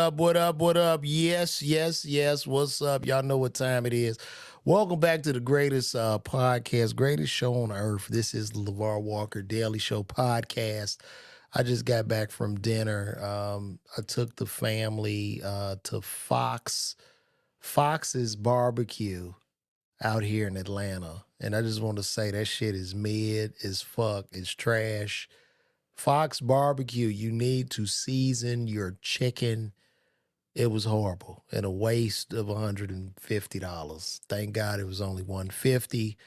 up? What up? What up? Yes, yes, yes. What's up? Y'all know what time it is. Welcome back to the greatest podcast, greatest show on earth. This is the LeVar Walker Daily Show podcast. I just got back from dinner. I took the family to Fox's Barbecue out here in Atlanta. And I just want to say that shit is mid as fuck. It's trash. Fox Barbecue, you need to season your chicken. It was horrible and a waste of $150. Thank God it was only $150.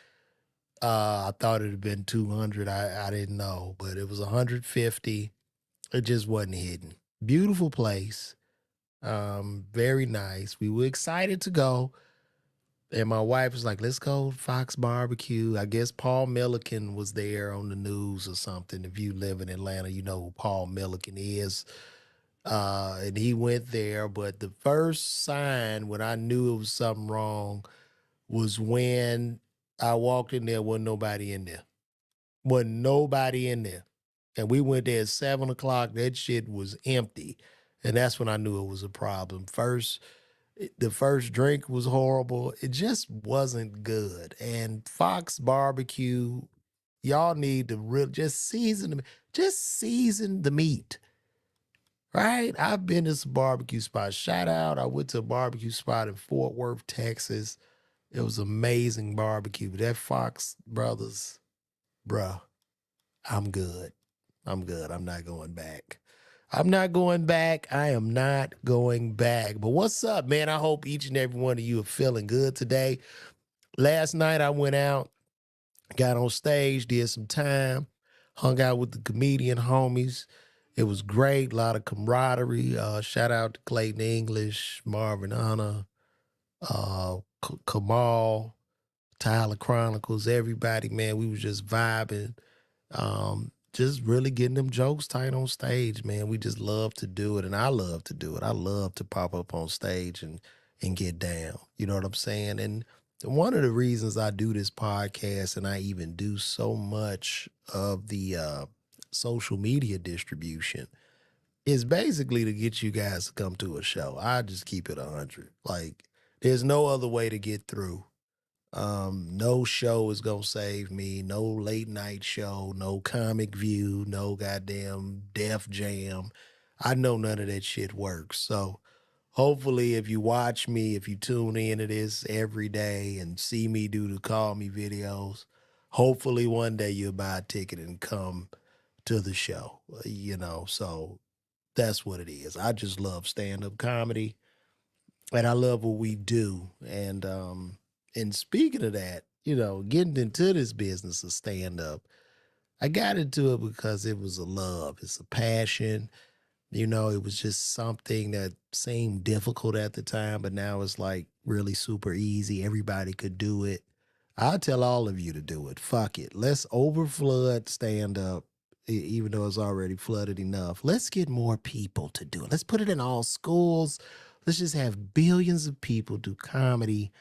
I thought it'd have been 200. I didn't know, but it was 150. It just wasn't hidden. Beautiful place. Very nice. We were excited to go. And my wife was like, let's go to Fox Barbecue. I guess Paul Milliken was there on the news or something. If you live in Atlanta, you know who Paul Milliken is. And he went there. But the first sign when I knew it was something wrong was when I walked in there, wasn't nobody in there. Wasn't nobody in there. And we went there at 7 o'clock. That shit was empty. And that's when I knew it was a problem. The first drink was horrible. It just wasn't good. And Fox Barbecue, y'all need to just season the meat. Right? I've been to some barbecue spots. Shout out. I went to a barbecue spot in Fort Worth, Texas. It was amazing barbecue. But that Fox Brothers, bruh, I'm good. I'm good. I'm not going back. I'm not going back. I am not going back. But what's up, man? I hope each and every one of you are feeling good today. Last night I went out, got on stage, did some time, hung out with the comedian homies. It was great. A lot of camaraderie. Shout out to Clayton English, Marvin Hunter, Kamal, Tyler Chronicles, everybody, man. We was just vibing. Just really getting them jokes tight on stage, man. We just love to do it, and I love to do it. I love to pop up on stage and get down. You know what I'm saying? And one of the reasons I do this podcast and I even do so much of the social media distribution is basically to get you guys to come to a show. I just keep it 100. Like, there's no other way to get through. No show is gonna save me. No late night show, no Comic View, no goddamn Def Jam. I know none of that shit works. So hopefully if you watch me, if you tune in to this every day and see me do the Call Me videos, hopefully one day you'll buy a ticket and come to the show. So that's what it is. I just love stand-up comedy and I love what we do. And speaking of that, getting into this business of stand up, I got into it because it was a love. It's a passion. It was just something that seemed difficult at the time, but now it's like really super easy. Everybody could do it. I'll tell all of you to do it. Fuck it. Let's overflood stand up, even though it's already flooded enough. Let's get more people to do it. Let's put it in all schools. Let's just have billions of people do comedy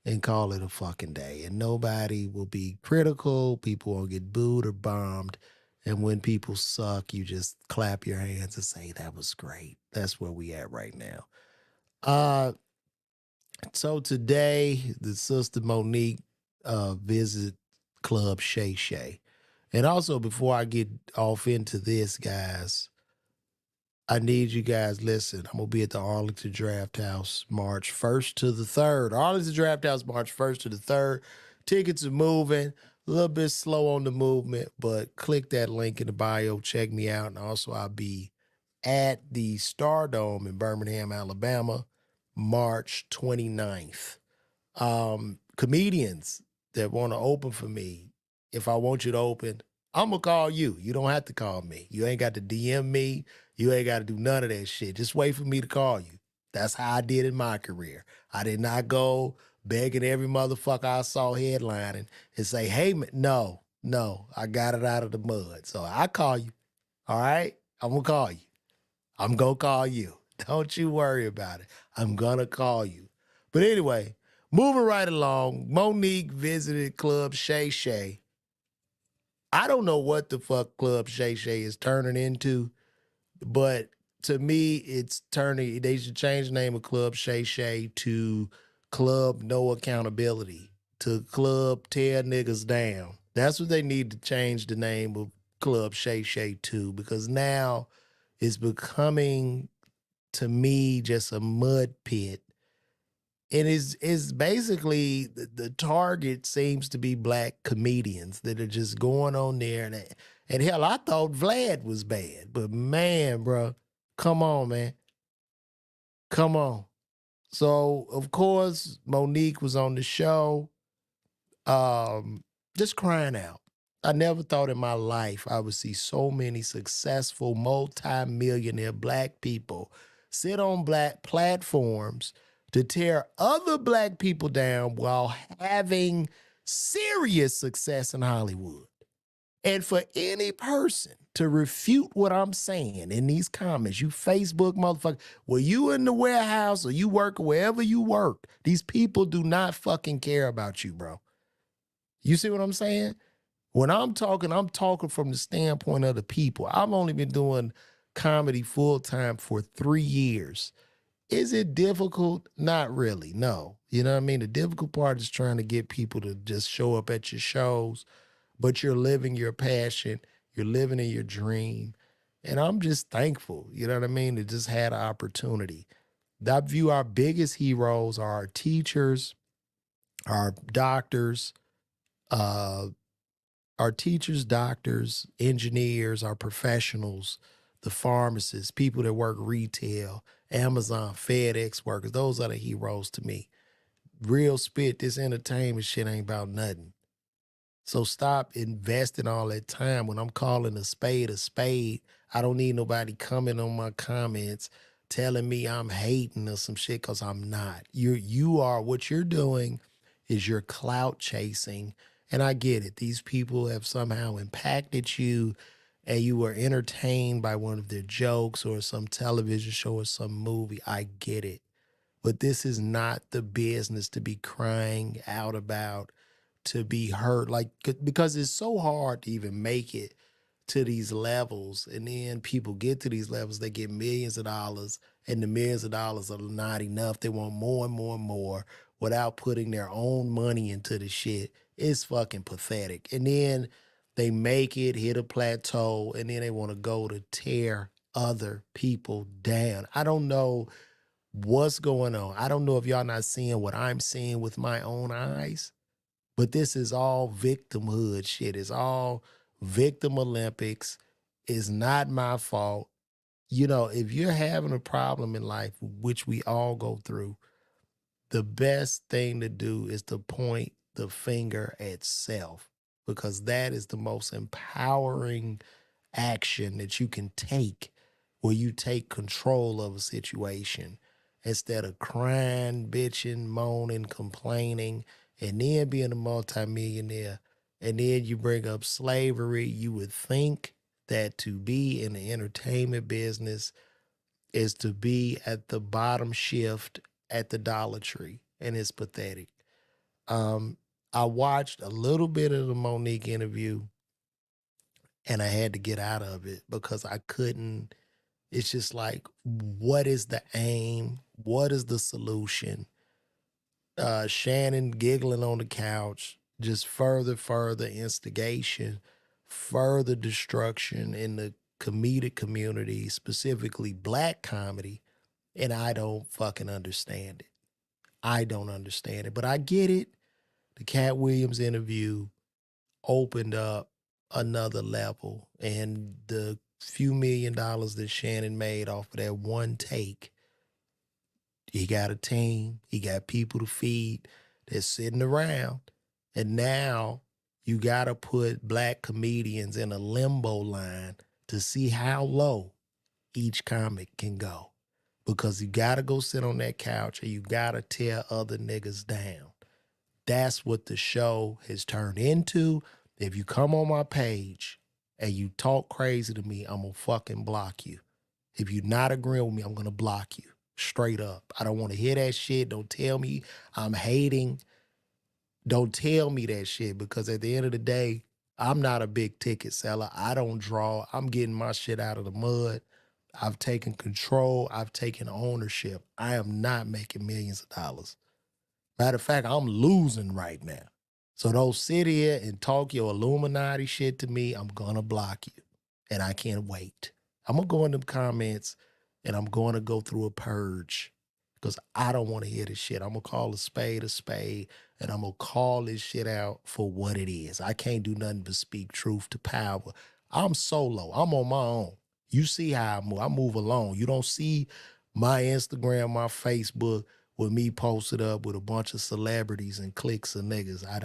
and call it a fucking day. And nobody will be critical. People won't get booed or bombed. And when people suck, you just clap your hands and say, that was great. That's where we at right now. So today, the sister Monique visit Club Shay Shay. And also, before I get off into this, guys, I need you guys, listen, I'm going to be at the Arlington Draft House March 1st to the 3rd. Arlington Draft House March 1st to the 3rd. Tickets are moving. A little bit slow on the movement, but click that link in the bio. Check me out. And also, I'll be at the Stardome in Birmingham, Alabama, March 29th. Comedians that want to open for me, if I want you to open, I'm going to call you. You don't have to call me. You ain't got to DM me. You ain't got to do none of that shit. Just wait for me to call you. That's how I did in my career. I did not go begging every motherfucker I saw headlining and say, hey, man, no, I got it out of the mud. So I call you, all right? I'm going to call you. I'm going to call you. Don't you worry about it. I'm going to call you. But anyway, moving right along, Monique visited Club Shay Shay. I don't know what the fuck Club Shay Shay is turning into, but to me, it's turning. They should change the name of Club Shay Shay to Club No Accountability, to Club Tear Niggas Down. That's what they need to change the name of Club Shay Shay to, because now it's becoming, to me, just a mud pit. And is basically the target seems to be black comedians that are just going on there, and hell, I thought Vlad was bad, but man, bro, come on, man, come on. So of course Monique was on the show, um, just crying out. I never thought in my life I would see so many successful multi-millionaire black people sit on black platforms to tear other black people down while having serious success in Hollywood. And for any person to refute what I'm saying in these comments, you Facebook motherfucker, well, you in the warehouse or you work wherever you work, these people do not fucking care about you, bro. You see what I'm saying? When I'm talking from the standpoint of the people. I've only been doing comedy full time for 3 years. Is it difficult? Not really. No. You know what I mean? The difficult part is trying to get people to just show up at your shows, but you're living your passion, you're living in your dream. And I'm just thankful, you know what I mean, to just had an opportunity. I view our biggest heroes are our teachers, our doctors, uh, our teachers, doctors, engineers, our professionals, the pharmacists, people that work retail, Amazon, FedEx workers. Those are the heroes to me. Real spit, this entertainment shit ain't about nothing. So stop investing all that time. When I'm calling a spade a spade, I don't need nobody coming on my comments telling me I'm hating or some shit, because I'm not. You are, what you're doing is you're clout chasing. And I get it. These people have somehow impacted you and you were entertained by one of their jokes or some television show or some movie. I get it. But this is not the business to be crying out about, to be hurt, like, because it's so hard to even make it to these levels. And then people get to these levels, they get millions of dollars, and the millions of dollars are not enough. They want more and more and more without putting their own money into the shit. It's fucking pathetic. And then they make it, hit a plateau, and then they want to go to tear other people down. I don't know what's going on. I don't know if y'all not seeing what I'm seeing with my own eyes, but this is all victimhood shit. It's all victim Olympics. It's not my fault. You know, if you're having a problem in life, which we all go through, the best thing to do is to point the finger at self, because that is the most empowering action that you can take, where you take control of a situation instead of crying, bitching, moaning, complaining, and then being a multimillionaire. And then you bring up slavery. You would think that to be in the entertainment business is to be at the bottom shift at the Dollar Tree, and it's pathetic. Um, I watched a little bit of the Monique interview, and I had to get out of it because I couldn't. It's just like, what is the aim? What is the solution? Shannon giggling on the couch, just further instigation, further destruction in the comedic community, specifically black comedy, and I don't fucking understand it. I don't understand it, but I get it. The Cat Williams interview opened up another level, and the few $1 million that Shannon made off of that one take, he got a team, he got people to feed that's sitting around, and now you got to put black comedians in a limbo line to see how low each comic can go, because you got to go sit on that couch or you got to tear other niggas down. That's what the show has turned into. If you come on my page and you talk crazy to me, I'm going to fucking block you. If you're not agreeing with me, I'm going to block you straight up. I don't want to hear that shit. Don't tell me I'm hating. Don't tell me that shit, because at the end of the day, I'm not a big ticket seller. I don't draw. I'm getting my shit out of the mud. I've taken control. I've taken ownership. I am not making millions of dollars. Matter of fact, I'm losing right now. So don't sit here and talk your Illuminati shit to me. I'm gonna block you. And I can't wait. I'm gonna go in them comments and I'm going to go through a purge because I don't want to hear this shit. I'm gonna call a spade and I'm gonna call this shit out for what it is. I can't do nothing but speak truth to power. I'm solo. I'm on my own. You see how I move. I move alone. You don't see my Instagram, my Facebook with me posted up with a bunch of celebrities and cliques of niggas. I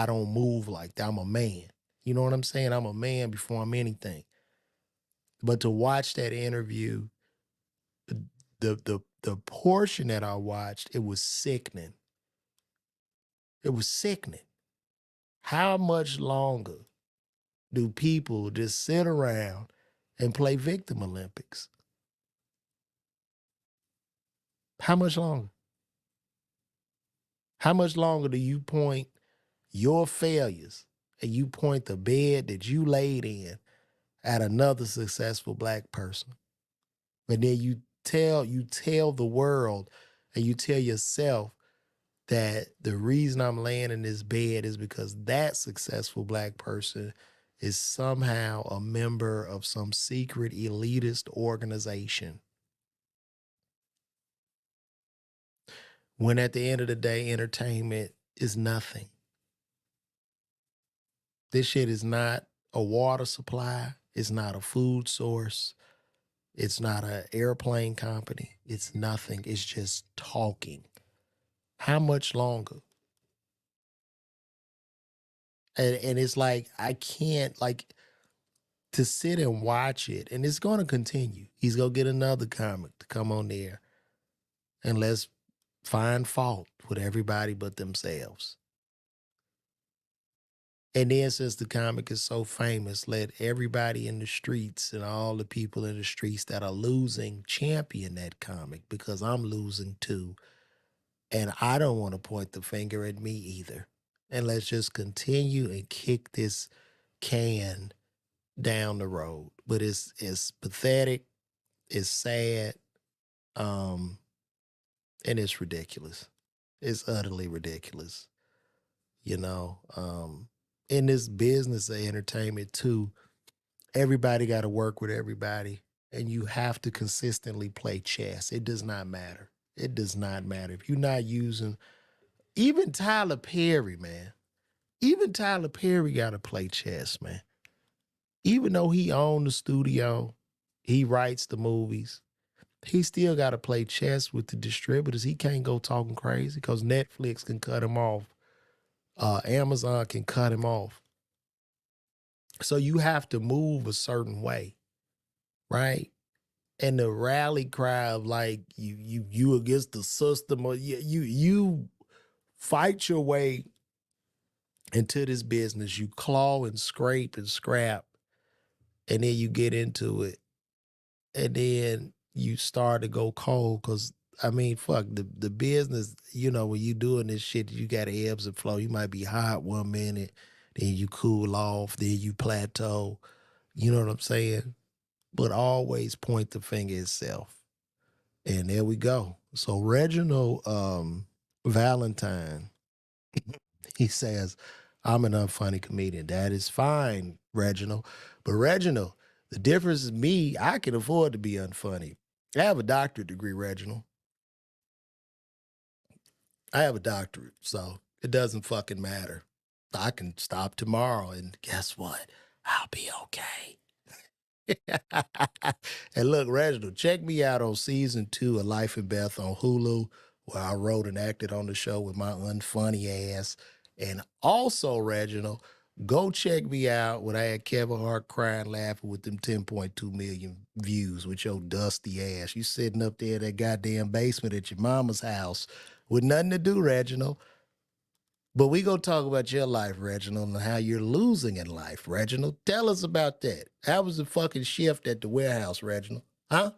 don't move like that. I'm a man. You know what I'm saying? I'm a man before I'm anything. But to watch that interview, the portion that I watched, it was sickening. It was sickening. How much longer do people just sit around and play victim Olympics? How much longer? How much longer do you point your failures and you point the bed that you laid in at another successful black person? And then you tell the world and you tell yourself that the reason I'm laying in this bed is because that successful black person is somehow a member of some secret elitist organization. When at the end of the day, entertainment is nothing. This shit is not a water supply. It's not a food source. It's not an airplane company. It's nothing. It's just talking. How much longer? And it's like I can't like to sit and watch it, and it's going to continue. He's going to get another comic to come on there, and let's find fault with everybody but themselves. And then since the comic is so famous, let everybody in the streets and all the people in the streets that are losing champion that comic because I'm losing too. And I don't want to point the finger at me either. And let's just continue and kick this can down the road. But it's pathetic, it's sad, um, and it's ridiculous. It's utterly ridiculous. You know, in this business of entertainment too, everybody got to work with everybody, and you have to consistently play chess. It does not matter. It does not matter if you're not using. Even Tyler Perry, man. Even Tyler Perry got to play chess, man. Even though he owned the studio, he writes the movies. He still got to play chess with the distributors. He can't go talking crazy because Netflix can cut him off. Amazon can cut him off. So you have to move a certain way, right? And the rally cry of like you against the system or you fight your way into this business. You claw and scrape and scrap, and then you get into it, and then you start to go cold because I mean, fuck the business. You know, when you doing this shit, you got ebbs and flow. You might be hot 1 minute, then you cool off, then you plateau. You know what I'm saying? But always point the finger itself. And there we go. So Reginald Valentine, he says, I'm an unfunny comedian. That is fine, Reginald. But Reginald, the difference is me, I can afford to be unfunny. I have a doctorate degree, Reginald. I have a doctorate, so it doesn't fucking matter. I can stop tomorrow and guess what? I'll be okay. And look, Reginald, check me out on season 2 of Life and Beth on Hulu, where I wrote and acted on the show with my unfunny ass. And also, Reginald, go check me out when I had Kevin Hart crying, laughing with them 10.2 million views with your dusty ass. You sitting up there in that goddamn basement at your mama's house with nothing to do, Reginald. But we gonna talk about your life, Reginald, and how you're losing in life, Reginald. Tell us about that. How was the fucking shift at the warehouse, Reginald? Huh?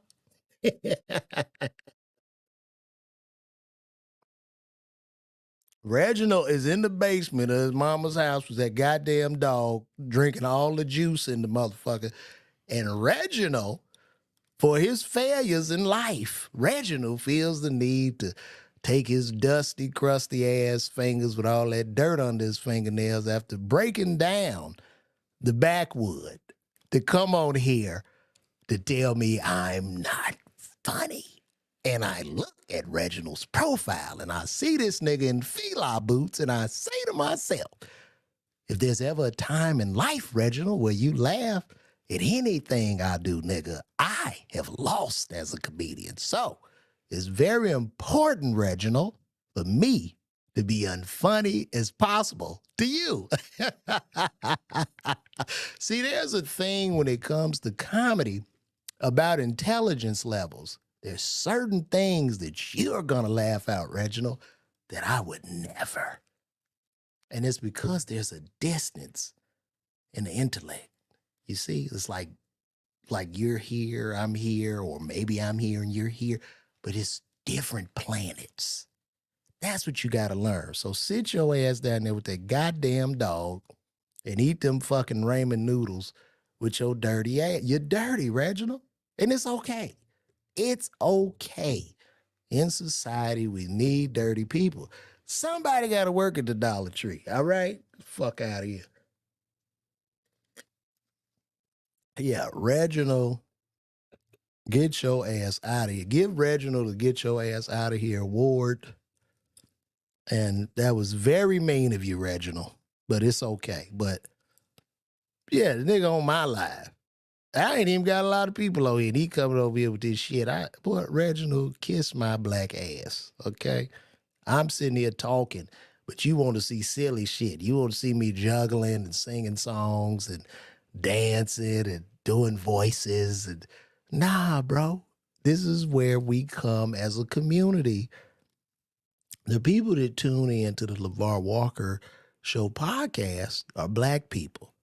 Reginald is in the basement of his mama's house with that goddamn dog drinking all the juice in the motherfucker. And Reginald For his failures in life, Reginald feels the need to take his dusty, crusty ass fingers with all that dirt under his fingernails after breaking down the backwood to come on here to tell me I'm not funny. And I look at Reginald's profile and I see this nigga in fila boots and I say to myself, if there's ever a time in life, Reginald, where you laugh at anything I do, nigga, I have lost as a comedian. So it's very important, Reginald, for me to be unfunny as possible to you. See, there's a thing when it comes to comedy about intelligence levels. There's certain things that you're going to laugh out, Reginald, that I would never. And it's because there's a distance in the intellect. You see, it's like you're here, I'm here, or maybe I'm here and you're here, but it's different planets. That's what you got to learn. So sit your ass down there with that goddamn dog and eat them fucking ramen noodles with your dirty ass. You're dirty, Reginald. And it's okay. It's okay. In society, we need dirty people. Somebody got to work at the Dollar Tree, all right? Fuck out of here. Yeah, Reginald, get your ass out of here. Give Reginald a get your ass out of here award. And that was very mean of you, Reginald, but it's okay. But yeah, the nigga on my live. I ain't even got a lot of people on here. And he coming over here with this shit. Boy, Reginald, kiss my black ass, okay? I'm sitting here talking, but you want to see silly shit. You want to see me juggling and singing songs and dancing and doing voices. And nah, bro. This is where we come as a community. The people that tune in to the LeVar Walker Show podcast are black people.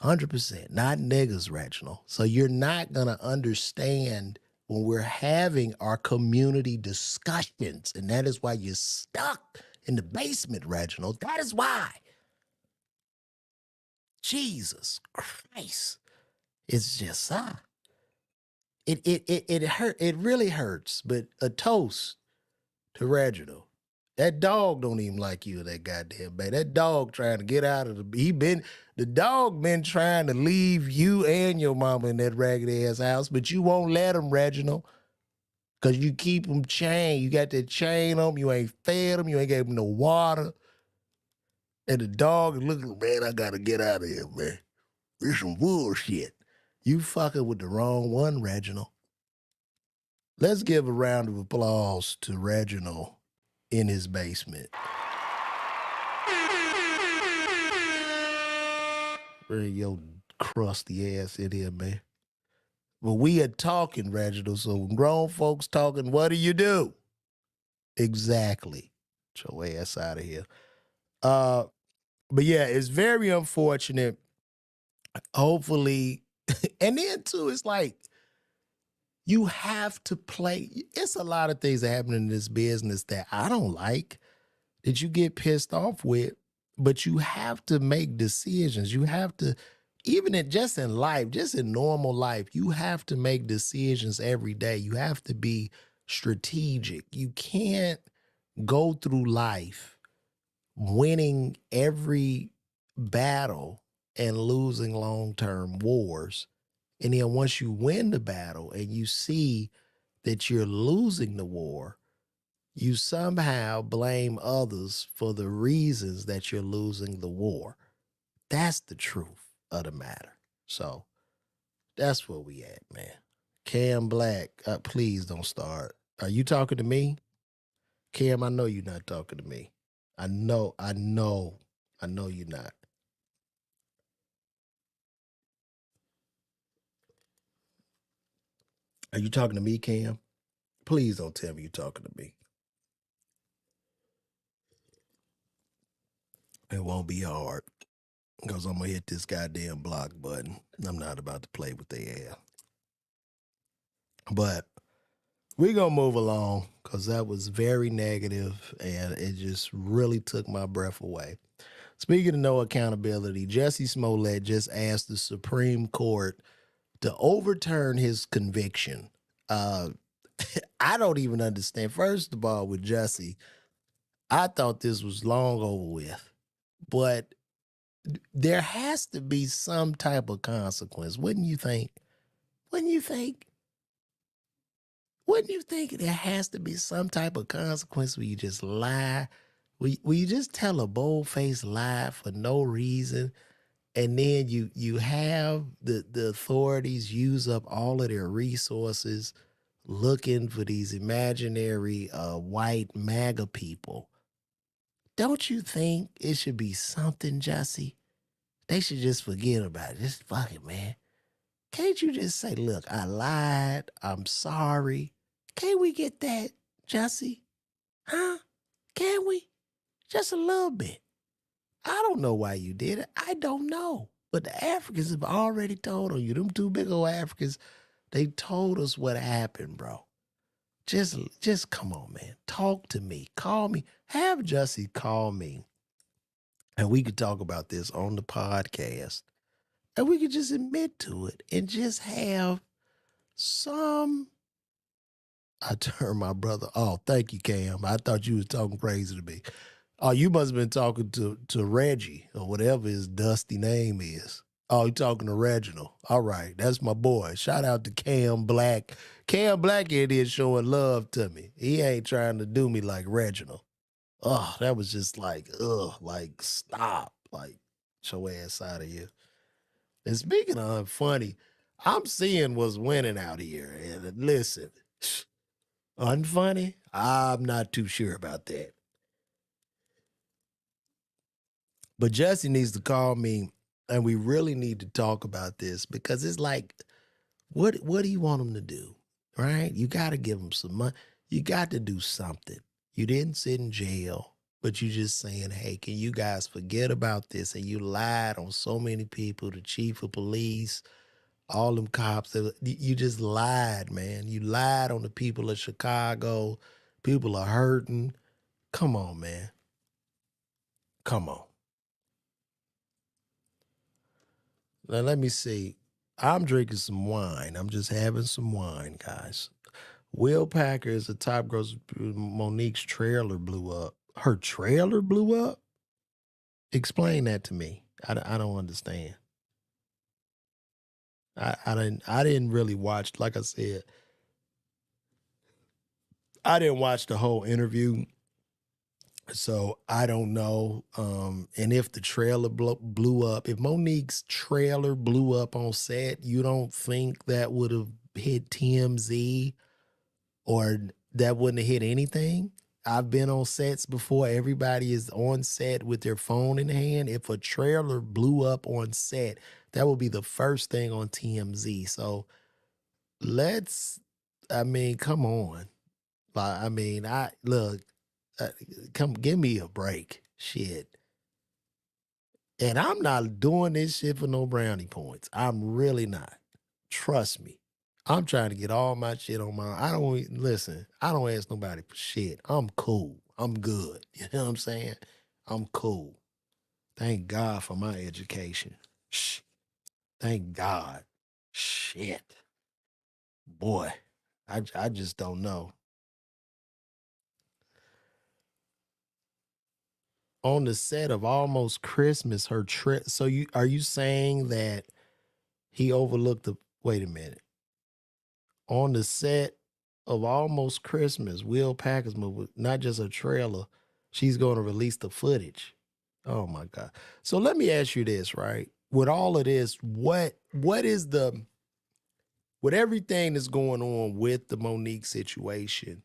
100%, not niggas, Reginald. So you're not going to understand when we're having our community discussions. And that is why you're stuck in the basement, Reginald. That is why. Jesus Christ. It's just, it hurt. It really hurts. But a toast to Reginald. That dog don't even like you, that goddamn baby. That dog trying to get out of the dog been trying to leave you and your mama in that ragged ass house, but you won't let him, Reginald, because you keep him chained. You got that chain on him. You ain't fed him. You ain't gave him no water. And the dog is looking, man, I got to get out of here, man. There's some bullshit. You fucking with the wrong one, Reginald. Let's give a round of applause to Reginald in his basement. Bring your crusty ass in here, man. But we are talking, Reginald. So when grown folks talking, what do? Exactly. Get your ass out of here. But yeah, it's very unfortunate. Hopefully, and then too, it's like you have to play. It's a lot of things that happen in this business that I don't like, that you get pissed off with, but you have to make decisions. You have to, even just in life, just in normal life, you have to make decisions every day. You have to be strategic. You can't go through life winning every battle and losing long-term wars. And then once you win the battle and you see that you're losing the war, you somehow blame others for the reasons that you're losing the war. That's the truth of the matter. So that's where we at, man. Cam Black, please don't start. Are you talking to me? Cam, I know you're not talking to me. I know you're not. Are you talking to me, Cam? Please don't tell me you're talking to me. It won't be hard because I'm going to hit this goddamn block button. I'm not about to play with their ass. But we're going to move along because that was very negative and it just really took my breath away. Speaking of no accountability, Jussie Smollet just asked the Supreme Court to overturn his conviction. Uh, I don't even understand. First of all, with Jussie, I thought this was long over with, but there has to be some type of consequence, wouldn't you think? Wouldn't you think? Wouldn't you think there has to be some type of consequence where you just lie? Where you just tell a bold faced lie for no reason, and then you have the authorities use up all of their resources looking for these imaginary white MAGA people. Don't you think it should be something, Jussie? They should just forget about it. Just fuck it, man. Can't you just say, look, I lied. I'm sorry. Can't we get that, Jussie? Huh? Can we? Just a little bit. I don't know why you did it. I don't know. But the Africans have already told on you. Them two big old Africans, they told us what happened, bro. Just come on, man. Talk to me. Call me. Have Jussie call me. And we could talk about this on the podcast. And we could just admit to it and just have some. I turned my brother. Oh, thank you, Cam. I thought you was talking crazy to me. Oh, you must have been talking to Reggie or whatever his dusty name is. Oh, you talking to Reginald. All right, that's my boy. Shout out to Cam Black. Cam Black in here showing love to me. He ain't trying to do me like Reginald. Oh, that was just like, like stop. Like, show ass out of here. And speaking of unfunny, I'm seeing what's winning out here. And listen, unfunny? I'm not too sure about that. But Jussie needs to call me, and we really need to talk about this because it's like, what do you want him to do? Right? You got to give him some money. You got to do something. You didn't sit in jail, but you just saying, hey, can you guys forget about this? And you lied on so many people, the chief of police, all them cops. You just lied, man. You lied on the people of Chicago. People are hurting. Come on, man. Come on. Now, let me see. I'm drinking some wine. I'm just having some wine, guys. Will Packer is the top grocer. Monique's trailer blew up. Her trailer blew up? Explain that to me. I don't understand. I didn't really watch, like I said, I didn't watch the whole interview. So I don't know. And if the trailer blew up, if Monique's trailer blew up on set, you don't think that would have hit TMZ or that wouldn't have hit anything? I've been on sets before. Everybody is on set with their phone in hand. If a trailer blew up on set, that would be the first thing on TMZ. So let's, I mean, come on. I mean, I look, uh, come give me a break. Shit. And I'm not doing this shit for no brownie points. I'm really not. Trust me. I'm trying to get all my shit on my. I don't listen. I don't ask nobody for shit. I'm cool. I'm good. You know what I'm saying? I'm cool. Thank God for my education. Shh. Thank God. Shit. Boy, I just don't know. On the set of Almost Christmas, her trip. So you saying that he overlooked the? Wait a minute. On the set of Almost Christmas, Will Packer's movie, not just a trailer, she's going to release the footage. Oh my God. So let me ask you this, right? With all of this, what is the with everything that's going on with the Monique situation,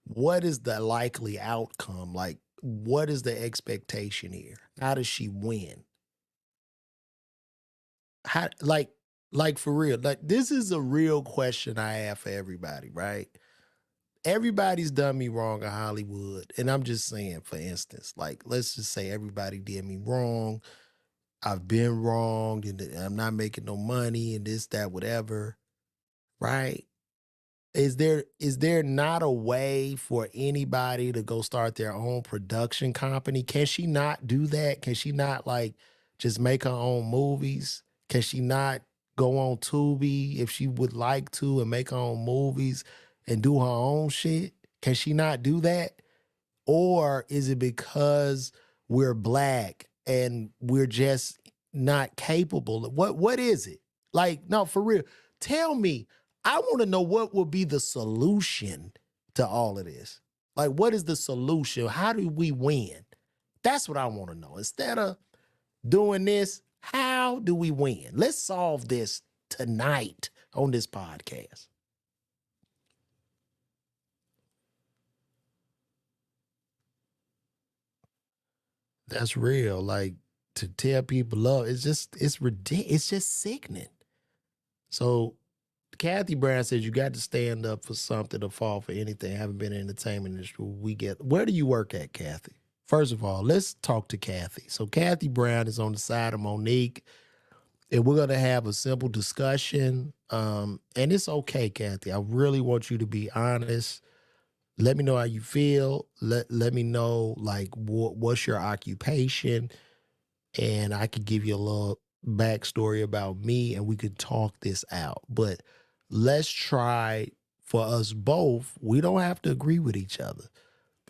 what is the likely outcome? Like, what is the expectation here? How does she win? How like for real? Like this is a real question I have for everybody, right? Everybody's done me wrong in Hollywood. And I'm just saying, for instance, like, let's just say everybody did me wrong. I've been wronged and I'm not making no money and this, that, whatever. Right? Is there not a way for anybody to go start their own production company? Can she not do that? Can she not like just make her own movies? Can she not go on Tubi if she would like to and make her own movies and do her own shit? Can she not do that? Or is it because we're black and we're just not capable? What is it? Like, no, for real. Tell me. I want to know what will be the solution to all of this. Like, what is the solution? How do we win? That's what I want to know. Instead of doing this, how do we win? Let's solve this tonight on this podcast. That's real. Like to tell people love, it's ridiculous. It's just sickening. So Kathy Brown says you got to stand up for something or fall for anything. Haven't been in the entertainment industry. We get where do you work at, Kathy? First of all, let's talk to Kathy. So Kathy Brown is on the side of Monique, and we're gonna have a simple discussion. And it's okay, Kathy. I really want you to be honest. Let me know how you feel. Let me know like what's your occupation, and I could give you a little backstory about me and we could talk this out. But let's try for us both. We don't have to agree with each other,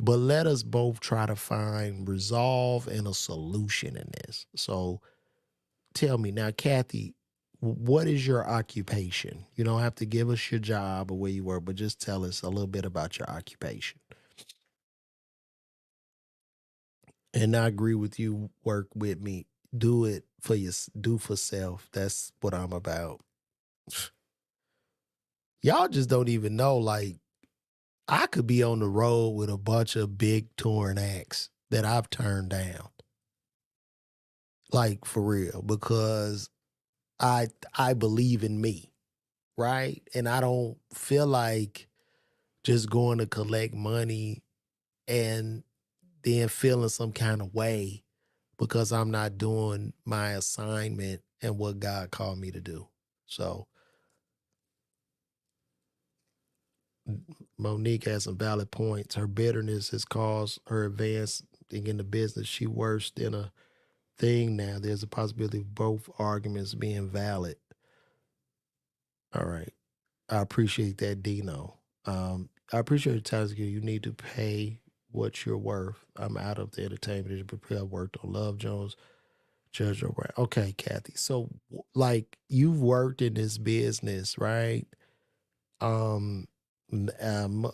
but let us both try to find resolve and a solution in this. So tell me now, Kathy, what is your occupation? You don't have to give us your job or where you work, but just tell us a little bit about your occupation. And I agree with you. Work with me. Do it for your do for self. That's what I'm about. Y'all just don't even know. Like I could be on the road with a bunch of big touring acts that I've turned down. Like for real, because I believe in me, right? And I don't feel like just going to collect money and then feeling some kind of way because I'm not doing my assignment and what God called me to do. So Monique has some valid points. Her bitterness has caused her advancing in the business. She worse than a thing now. There's a possibility of both arguments being valid. All right. I appreciate that, Dino. I appreciate the times you need to pay what you're worth. I'm out of the entertainment industry, but I worked on Love Jones, Judge O'Brien. Okay, Kathy. So, like, you've worked in this business, right? Um,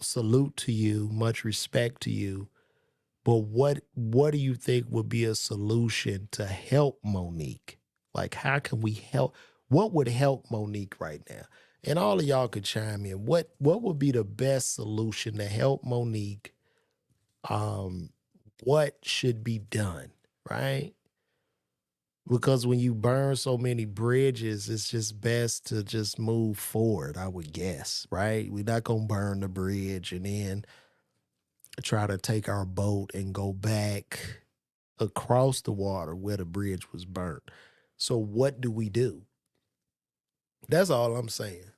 salute to you, much respect to you. But what do you think would be a solution to help Monique? Like, how can we help? What would help Monique right now? And all of y'all could chime in. What would be the best solution to help Monique? Um, what should be done, right? Because when you burn so many bridges, it's just best to just move forward, I would guess, right? We're not gonna burn the bridge and then try to take our boat and go back across the water where the bridge was burnt. So what do we do? That's all I'm saying.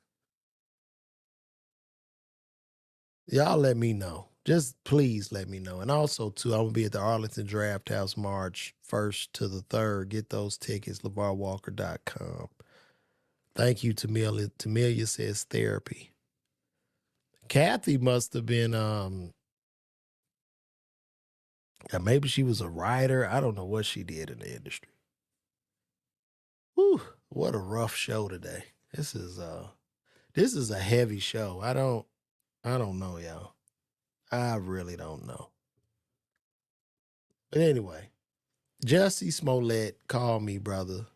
Y'all let me know. Just please let me know. And also too, I'm gonna be at the Arlington Draft House March 1st to the 3rd. Get those tickets, LeVarWalker.com. Thank you, Tamelia. Tamelia says therapy. Kathy must have been maybe she was a writer. I don't know what she did in the industry. Whew, what a rough show today. This is a heavy show. I don't know, y'all. I really don't know. But anyway, Jussie Smollett, call me, brother.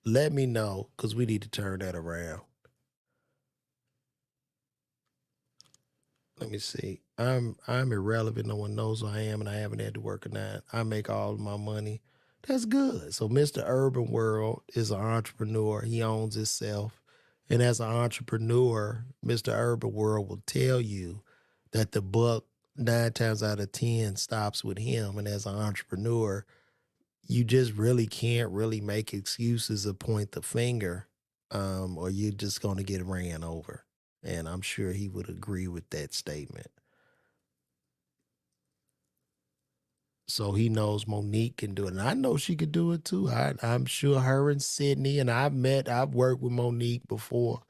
Let me know, because we need to turn that around. Let me see. I'm irrelevant. No one knows who I am, and I haven't had to work a nine. I make all of my money. That's good. So Mr. Urban World is an entrepreneur. He owns himself. And as an entrepreneur, Mr. Urban World will tell you that the buck 9 times out of 10 stops with him. And as an entrepreneur, you just really can't really make excuses or point the finger, or you're just going to get ran over. And I'm sure he would agree with that statement. So he knows Monique can do it. And I know she could do it too. I'm sure her and Sydney, and I've worked with Monique before,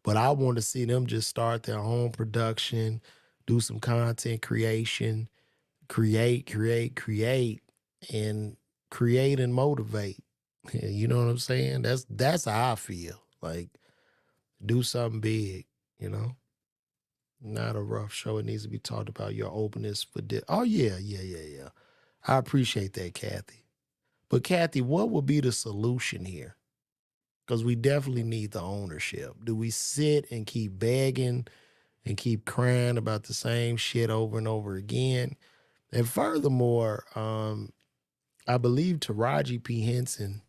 but I want to see them just start their own production, do some content creation, create, and create and motivate. You know what I'm saying? That's how I feel. Like, do something big, you know? Not a rough show. It needs to be talked about your openness for oh yeah. I appreciate that, Kathy. But Kathy, what would be the solution here? Because we definitely need the ownership. Do we sit and keep begging and keep crying about the same shit over and over again? And furthermore, I believe Taraji P. Henson,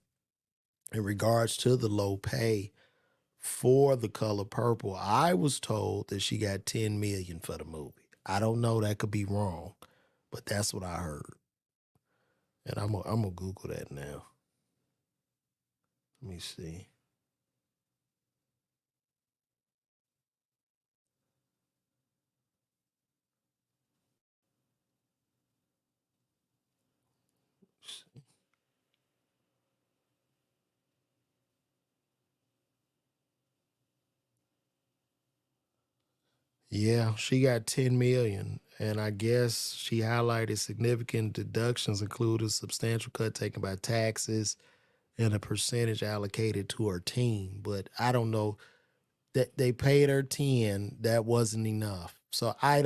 in regards to the low pay for The Color Purple, I was told that she got 10 million for the movie. I don't know, that could be wrong, but that's what I heard. And I'm gonna Google that now. Let me see. Yeah, she got 10 million. And I guess she highlighted significant deductions included substantial cut taken by taxes and a percentage allocated to her team. But I don't know that they paid her 10, that wasn't enough. So I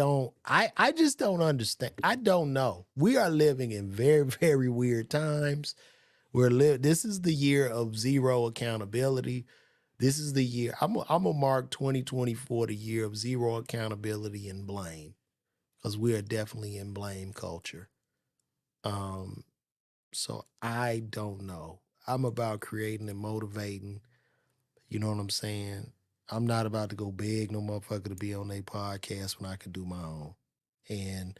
just don't understand. I don't know. We are living in very, very weird times. This is the year of zero accountability. This is the year. I'm gonna mark 2024 the year of zero accountability and blame, because we are definitely in blame culture. Um, so I don't know. I'm about creating and motivating. You know what I'm saying? I'm not about to go beg no motherfucker to be on a podcast when I can do my own. And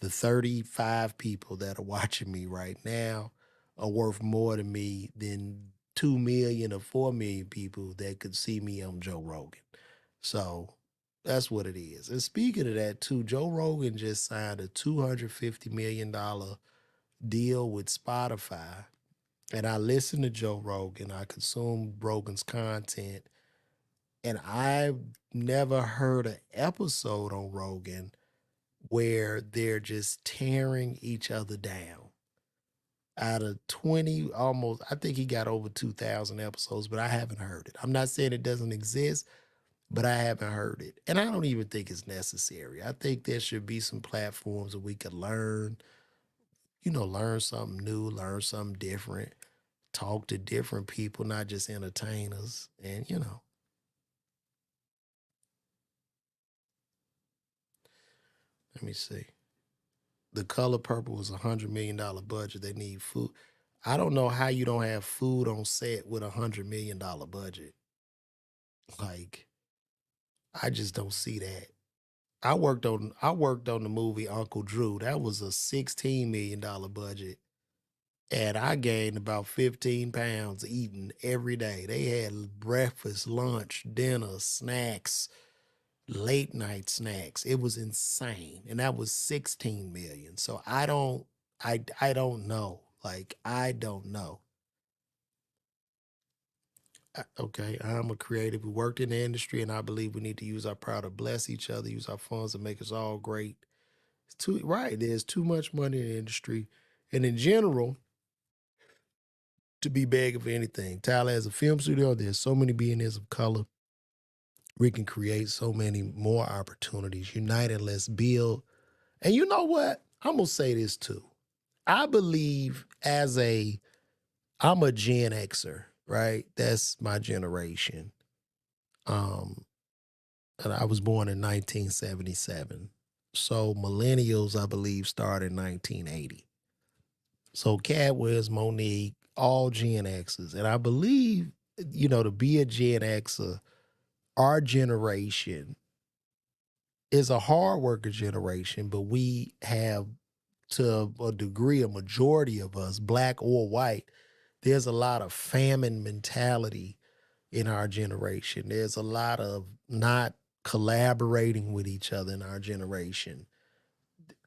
the 35 people that are watching me right now are worth more to me than 2 million or 4 million people that could see me on Joe Rogan. So that's what it is. And speaking of that, too, Joe Rogan just signed a $250 million deal with Spotify. And I listen to Joe Rogan, I consume Rogan's content, and I've never heard an episode on Rogan where they're just tearing each other down. Out of 20, almost, I think he got over 2,000 episodes, but I haven't heard it. I'm not saying it doesn't exist, but I haven't heard it. And I don't even think it's necessary. I think there should be some platforms that we could learn, learn something new, learn something different, talk to different people, not just entertainers. And, let me see. The Color Purple was $100 million budget. They need food. I don't know how you don't have food on set with $100 million budget. Like, I just don't see that. I worked on the movie Uncle Drew. That was a $16 million budget. And I gained about 15 pounds eating every day. They had breakfast, lunch, dinner, snacks, late night snacks. It was insane. And that was 16 million. So I don't know. Like, I don't know. Okay, I'm a creative. We worked in the industry, and I believe we need to use our power to bless each other, use our funds to make us all great. It's too right. There's too much money in the industry, and in general, to be begging for anything. Tyler, as a film studio, there's so many billionaires of color. We can create so many more opportunities. United, let's build. And you know what? I'm gonna say this too. I believe I'm a Gen Xer, right? That's my generation. Um, and I was born in 1977. So millennials, I believe, started in 1980. So Cat Williams, Monique, all Gen Xers. And I believe, to be a Gen Xer, our generation is a hard worker generation, but we have, to a degree, a majority of us, black or white, there's a lot of famine mentality in our generation. There's a lot of not collaborating with each other in our generation.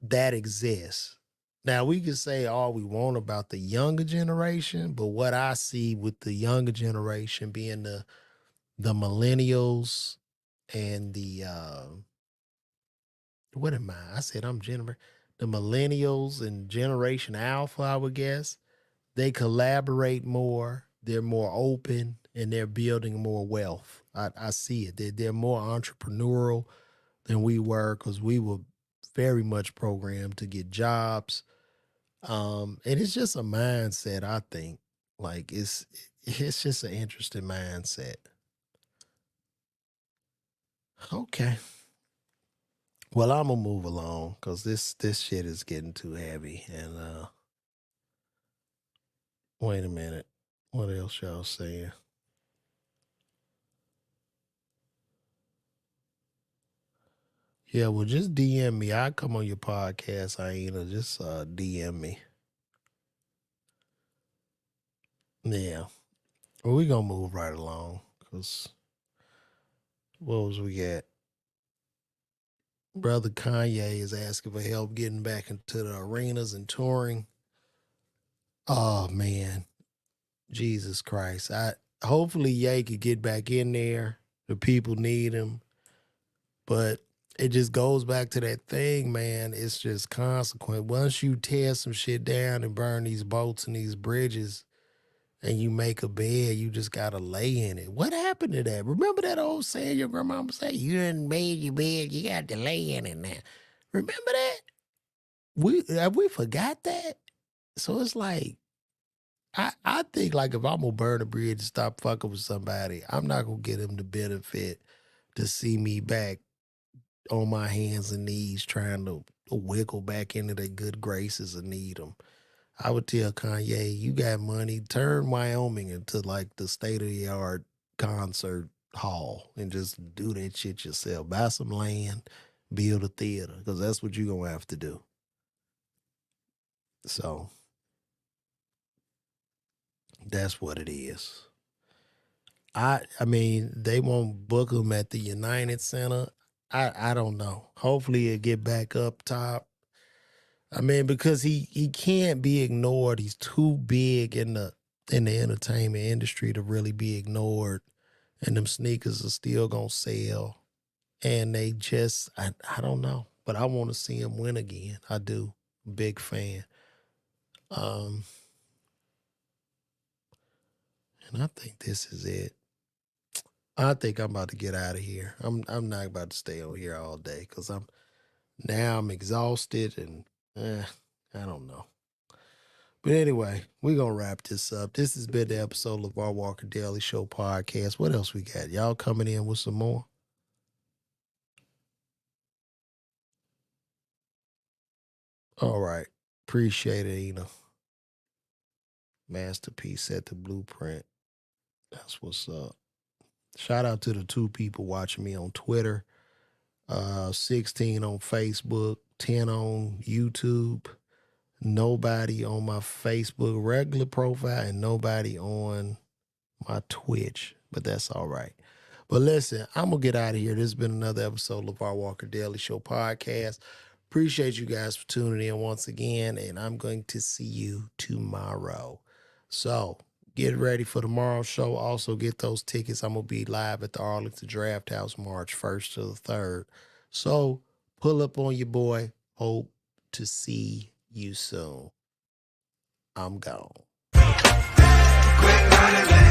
That exists. Now we can say all we want about the younger generation, but what I see with the younger generation being the millennials and the what am I? I said I'm the millennials and Generation Alpha, I would guess. They collaborate more, they're more open, and they're building more wealth. I see it. They're more entrepreneurial than we were because we were very much programmed to get jobs. And it's just a mindset, I think. Like it's just an interesting mindset. Okay. Well, I'm gonna move along because this shit is getting too heavy. And wait a minute. What else y'all saying? Yeah, well, just DM me. I come on your podcast, Aina. Just DM me. Yeah. Well, we gonna move right along because what was we at? Brother Kanye is asking for help getting back into the arenas and touring. Oh man, Jesus Christ! I hopefully Ye could get back in there. The people need him, but it just goes back to that thing, man. It's just consequent. Once you tear some shit down and burn these boats and these bridges, and you make a bed, you just gotta lay in it. What happened to that? Remember that old saying your grandmama say, "You done made your bed, you got to lay in it now." Remember that? We forgot that. So it's like I think like if I'm gonna burn a bridge and stop fucking with somebody, I'm not gonna get them the benefit to see me back on my hands and knees trying to wiggle back into their good graces and need them. I would tell Kanye, you got money, turn Wyoming into like the state of the art concert hall and just do that shit yourself. Buy some land, build a theater, because that's what you're gonna have to do. So that's what it is. I mean, they won't book him at the United Center. I don't know. Hopefully it get back up top. I mean, because he can't be ignored. He's too big in the entertainment industry to really be ignored. And them sneakers are still gonna sell. And they just I don't know. But I want to see him win again. I do. Big fan. Um, and I think this is it. I think I'm about to get out of here. I'm not about to stay on here all day because I'm exhausted and I don't know. But anyway, we're gonna wrap this up. This has been the episode of our Walker Daily Show podcast. What else we got? Y'all coming in with some more? All right. Appreciate it, Masterpiece set the blueprint. That's what's up. Shout out to the two people watching me on Twitter. 16 on Facebook, 10 on YouTube. Nobody on my Facebook regular profile and nobody on my Twitch, but that's all right. But listen, I'm going to get out of here. This has been another episode of our Walker Daily Show podcast. Appreciate you guys for tuning in once again, and I'm going to see you tomorrow. So get ready for tomorrow's show. Also get those tickets. I'm going to be live at the Arlington Draft House March 1st to the 3rd. So pull up on your boy. Hope to see you soon. I'm gone. Quit running,